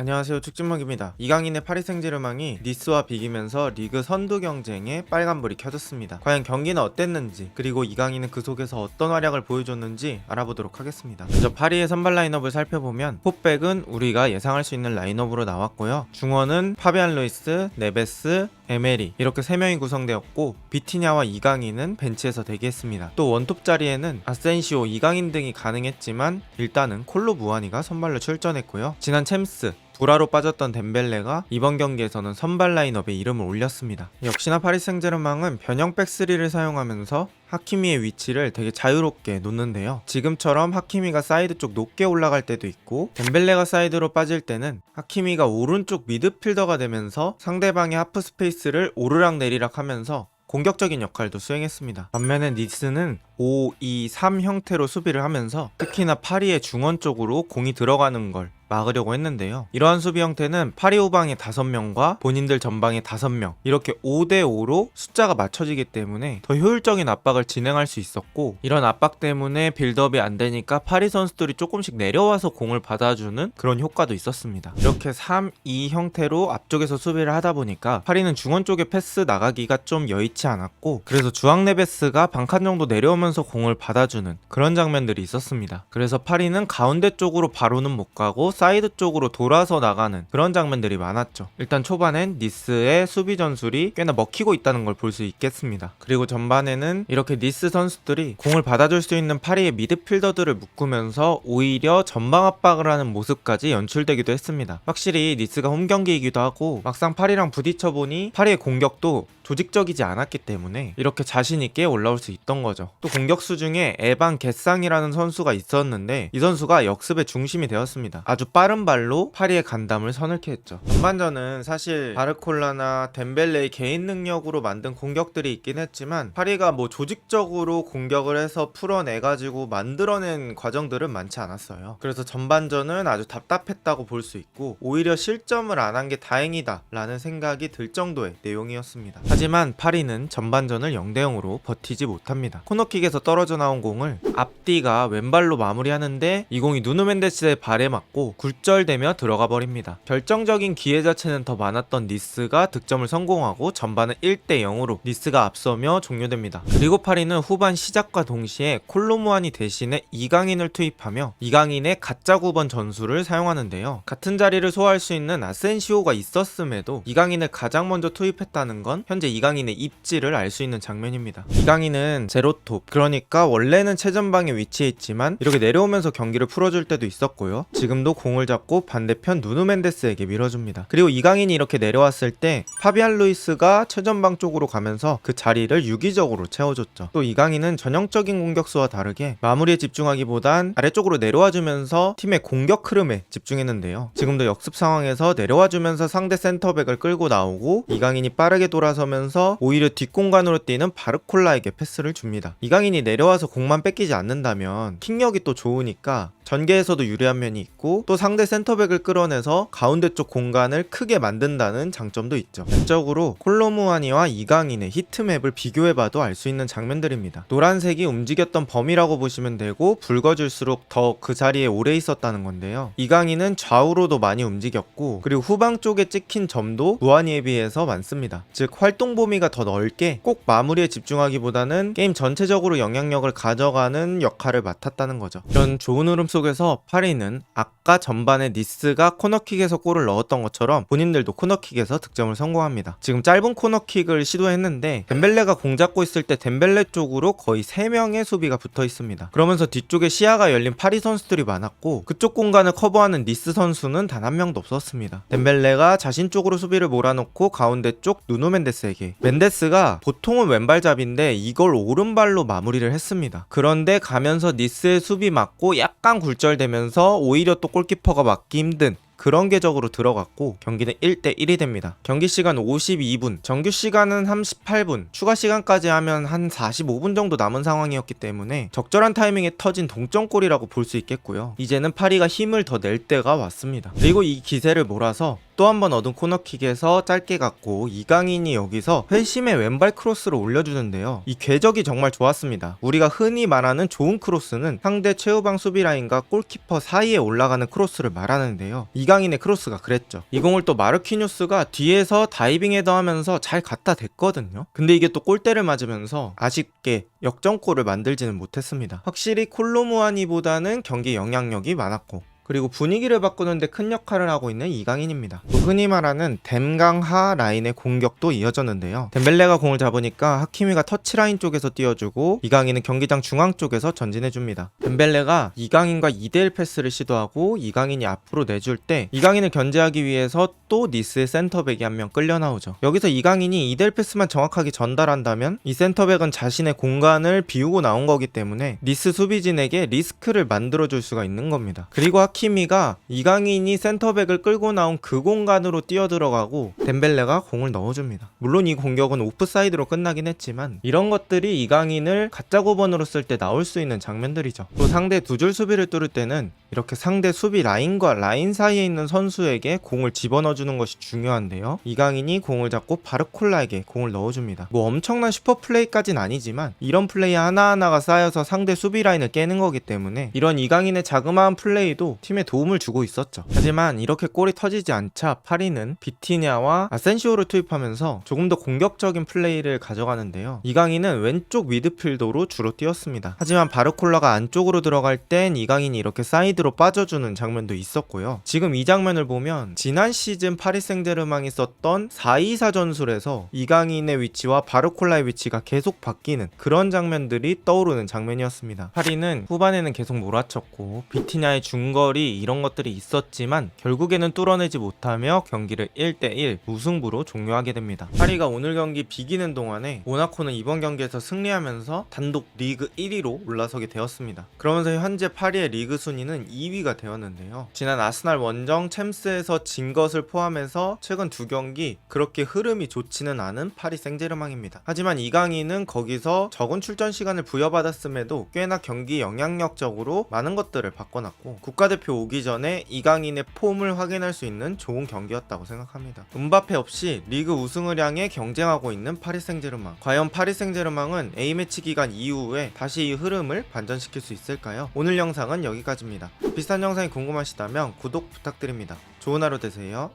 안녕하세요, 축진먹입니다. 이강인의 파리 생제르맹이 니스와 비기면서 리그 선두 경쟁에 빨간불이 켜졌습니다. 과연 경기는 어땠는지, 그리고 이강인은 그 속에서 어떤 활약을 보여줬는지 알아보도록 하겠습니다. 먼저 파리의 선발 라인업을 살펴보면 포백은 우리가 예상할 수 있는 라인업으로 나왔고요. 중원은 파비안 루이스, 네베스, 에메리 이렇게 3명이 구성되었고, 비티냐와 이강인은 벤치에서 대기했습니다. 또 원톱 자리에는 아센시오, 이강인 등이 가능했지만 일단은 콜로 무아니가 선발로 출전했고요. 지난 챔스 불화로 빠졌던 덴벨레가 이번 경기에서는 선발 라인업에 이름을 올렸습니다. 역시나 파리 생제르맹은 변형 백3를 사용하면서 하키미의 위치를 되게 자유롭게 놓는데요. 지금처럼 하키미가 사이드 쪽 높게 올라갈 때도 있고, 덴벨레가 사이드로 빠질 때는 하키미가 오른쪽 미드필더가 되면서 상대방의 하프 스페이스를 오르락 내리락 하면서 공격적인 역할도 수행했습니다. 반면에 니스는 5-2-3 형태로 수비를 하면서 특히나 파리의 중원 쪽으로 공이 들어가는 걸 막으려고 했는데요. 이러한 수비 형태는 파리 후방에 5명과 본인들 전방에 5명, 이렇게 5대5로 숫자가 맞춰지기 때문에 더 효율적인 압박을 진행할 수 있었고, 이런 압박 때문에 빌드업이 안 되니까 파리 선수들이 조금씩 내려와서 공을 받아주는 그런 효과도 있었습니다. 이렇게 3-2 형태로 앞쪽에서 수비를 하다 보니까 파리는 중원 쪽에 패스 나가기가 좀 여의치 않았고, 그래서 주앙 네베스가 반칸 정도 내려오면서 공을 받아주는 그런 장면들이 있었습니다. 그래서 파리는 가운데 쪽으로 바로는 못 가고 사이드 쪽으로 돌아서 나가는 그런 장면들이 많았죠. 일단 초반엔 니스의 수비 전술이 꽤나 먹히고 있다는 걸 볼 수 있겠습니다. 그리고 전반에는 이렇게 니스 선수들이 공을 받아줄 수 있는 파리의 미드필더들을 묶으면서 오히려 전방 압박을 하는 모습까지 연출되기도 했습니다. 확실히 니스가 홈 경기이기도 하고, 막상 파리랑 부딪혀보니 파리의 공격도 조직적이지 않았기 때문에 이렇게 자신있게 올라올 수 있던 거죠. 또 공격수 중에 에반 게상이라는 선수가 있었는데, 이 선수가 역습의 중심이 되었습니다. 아주 빠른 발로 파리의 간담을 서늘케 했죠. 전반전은 사실 바르콜라나 덴벨레의 개인 능력으로 만든 공격들이 있긴 했지만, 파리가 뭐 조직적으로 공격을 해서 풀어내가지고 만들어낸 과정들은 많지 않았어요. 그래서 전반전은 아주 답답했다고 볼 수 있고, 오히려 실점을 안 한 게 다행이다 라는 생각이 들 정도의 내용이었습니다. 하지만 파리는 전반전을 0대0으로 버티지 못합니다. 코너킥에서 떨어져 나온 공을 앞디가 왼발로 마무리하는데 이 공이 누누 멘데스의 발에 맞고 굴절되며 들어가 버립니다. 결정적인 기회 자체는 더 많았던 니스가 득점을 성공하고 전반은 1대0으로 니스가 앞서며 종료됩니다. 그리고 파리는 후반 시작과 동시에 콜로무아니 대신에 이강인을 투입하며 이강인의 가짜 9번 전술을 사용하는데요. 같은 자리를 소화할 수 있는 아센시오가 있었음에도 이강인을 가장 먼저 투입했다는 건 현재 이강인의 입지를 알 수 있는 장면입니다. 이강인은 제로톱, 그러니까 원래는 최전방에 위치해 있지만 이렇게 내려오면서 경기를 풀어줄 때도 있었고요. 지금도 공을 잡고 반대편 누누 멘데스에게 밀어줍니다. 그리고 이강인이 이렇게 내려왔을 때 파비안 루이스가 최전방 쪽으로 가면서 그 자리를 유기적으로 채워줬죠. 또 이강인은 전형적인 공격수와 다르게 마무리에 집중하기보단 아래쪽으로 내려와주면서 팀의 공격 흐름에 집중했는데요. 지금도 역습 상황에서 내려와주면서 상대 센터백을 끌고 나오고, 이강인이 빠르게 돌아서면서 오히려 뒷공간으로 뛰는 바르콜라에게 패스를 줍니다. 이강인이 내려와서 공만 뺏기지 않는다면 킥력이 또 좋으니까 전개에서도 유리한 면이 있고, 또 상대 센터백을 끌어내서 가운데 쪽 공간을 크게 만든다는 장점도 있죠. 전적으로 콜로무아니와 이강인의 히트맵을 비교해봐도 알 수 있는 장면들입니다. 노란색이 움직였던 범위라고 보시면 되고, 붉어질수록 더 그 자리에 오래 있었다는 건데요. 이강인은 좌우로도 많이 움직였고, 그리고 후방 쪽에 찍힌 점도 무아니에 비해서 많습니다. 즉 활동 범위가 더 넓게 꼭 마무리에 집중하기보다는 게임 전체적으로 영향력을 가져가는 역할을 맡았다는 거죠. 이런 좋은 흐름 속에서 파리는 아까 전반에 니스가 코너킥에서 골을 넣었던 것처럼 본인들도 코너킥에서 득점을 성공합니다. 지금 짧은 코너킥을 시도했는데 덴벨레가 공 잡고 있을 때 덴벨레 쪽으로 거의 3명의 수비가 붙어 있습니다. 그러면서 뒤쪽에 시야가 열린 파리 선수들이 많았고, 그쪽 공간을 커버하는 니스 선수는 단 한 명도 없었습니다. 덴벨레가 자신 쪽으로 수비를 몰아놓고 가운데 쪽 누누 멘데스에게, 멘데스가 보통은 왼발잡인데 이걸 오른발로 마무리를 했습니다. 그런데 가면서 니스의 수비 맞고 약간 굴절되면서 오히려 또 골키퍼가 막기 힘든 그런 궤적으로 들어갔고, 경기는 1대1이 됩니다. 경기 시간 52분, 정규 시간은 38분, 추가 시간까지 하면 한 45분 정도 남은 상황이었기 때문에 적절한 타이밍에 터진 동점골이라고 볼 수 있겠고요. 이제는 파리가 힘을 더 낼 때가 왔습니다. 그리고 이 기세를 몰아서 또 한 번 얻은 코너킥에서 짧게 갔고, 이강인이 여기서 회심의 왼발 크로스를 올려주는데요. 이 궤적이 정말 좋았습니다. 우리가 흔히 말하는 좋은 크로스는 상대 최후방 수비 라인과 골키퍼 사이에 올라가는 크로스를 말하는데요. 이강인이 이강인의 크로스가 그랬죠. 이 공을 또 마르키뉴스가 뒤에서 다이빙 헤더하면서 잘 갖다 댔거든요. 근데 이게 또 골대를 맞으면서 아쉽게 역전골을 만들지는 못했습니다. 확실히 콜로무아니보다는 경기 영향력이 많았고, 그리고 분위기를 바꾸는데 큰 역할을 하고 있는 이강인입니다. 또 흔히 말하는 댐강하 라인의 공격도 이어졌는데요. 덴벨레가 공을 잡으니까 하키미가 터치라인 쪽에서 띄워주고 이강인은 경기장 중앙 쪽에서 전진해줍니다. 덴벨레가 이강인과 2대1 패스를 시도하고 이강인이 앞으로 내줄 때 이강인을 견제하기 위해서 또 니스의 센터백이 한 명 끌려 나오죠. 여기서 이강인이 2대1 패스만 정확하게 전달한다면 이 센터백은 자신의 공간을 비우고 나온 거기 때문에 니스 수비진에게 리스크를 만들어줄 수가 있는 겁니다. 그리고 하키미가 이강인이 센터백을 끌고 나온 그 공간으로 뛰어들어가고 덴벨레가 공을 넣어줍니다. 물론 이 공격은 오프사이드로 끝나긴 했지만 이런 것들이 이강인을 가짜 9번으로 쓸 때 나올 수 있는 장면들이죠. 또 상대 두 줄 수비를 뚫을 때는 이렇게 상대 수비 라인과 라인 사이에 있는 선수에게 공을 집어넣어주는 것이 중요한데요. 이강인이 공을 잡고 바르콜라에게 공을 넣어줍니다. 뭐 엄청난 슈퍼 플레이까진 아니지만 이런 플레이 하나하나가 쌓여서 상대 수비 라인을 깨는 거기 때문에 이런 이강인의 자그마한 플레이도 팀에 도움을 주고 있었죠. 하지만 이렇게 골이 터지지 않자 파리는 비티냐와 아센시오를 투입하면서 조금 더 공격적인 플레이를 가져가는데요. 이강인은 왼쪽 미드필더로 주로 뛰었습니다. 하지만 바르콜라가 안쪽으로 들어갈 땐 이강인이 이렇게 사이드로 빠져주는 장면도 있었고요. 지금 이 장면을 보면 지난 시즌 파리 생제르맹이 썼던 4-2-4 전술에서 이강인의 위치와 바르콜라의 위치가 계속 바뀌는 그런 장면들이 떠오르는 장면이었습니다. 파리는 후반에는 계속 몰아쳤고 비티냐의 중거리 이런 것들이 있었지만 결국에는 뚫어내지 못하며 경기를 1대1 무승부로 종료하게 됩니다. 파리가 오늘 경기 비기는 동안에 모나코는 이번 경기에서 승리하면서 단독 리그 1위로 올라서게 되었습니다. 그러면서 현재 파리의 리그 순위는 2위가 되었는데요. 지난 아스날 원정 챔스에서 진 것을 포함해서 최근 두 경기 그렇게 흐름이 좋지는 않은 파리 생제르맹입니다. 하지만 이강인은 거기서 적은 출전 시간을 부여받았음에도 꽤나 경기 영향력적으로 많은 것들을 바꿔놨고 국가대표 오기 전에 이강인의 폼을 확인할 수 있는 좋은 경기였다고 생각합니다. 음바페 없이 리그 우승을 향해 경쟁하고 있는 파리 생제르맹. 과연 파리 생제르맹은 A매치 기간 이후에 다시 이 흐름을 반전시킬 수 있을까요? 오늘 영상은 여기까지입니다. 비슷한 영상이 궁금하시다면 구독 부탁드립니다. 좋은 하루 되세요.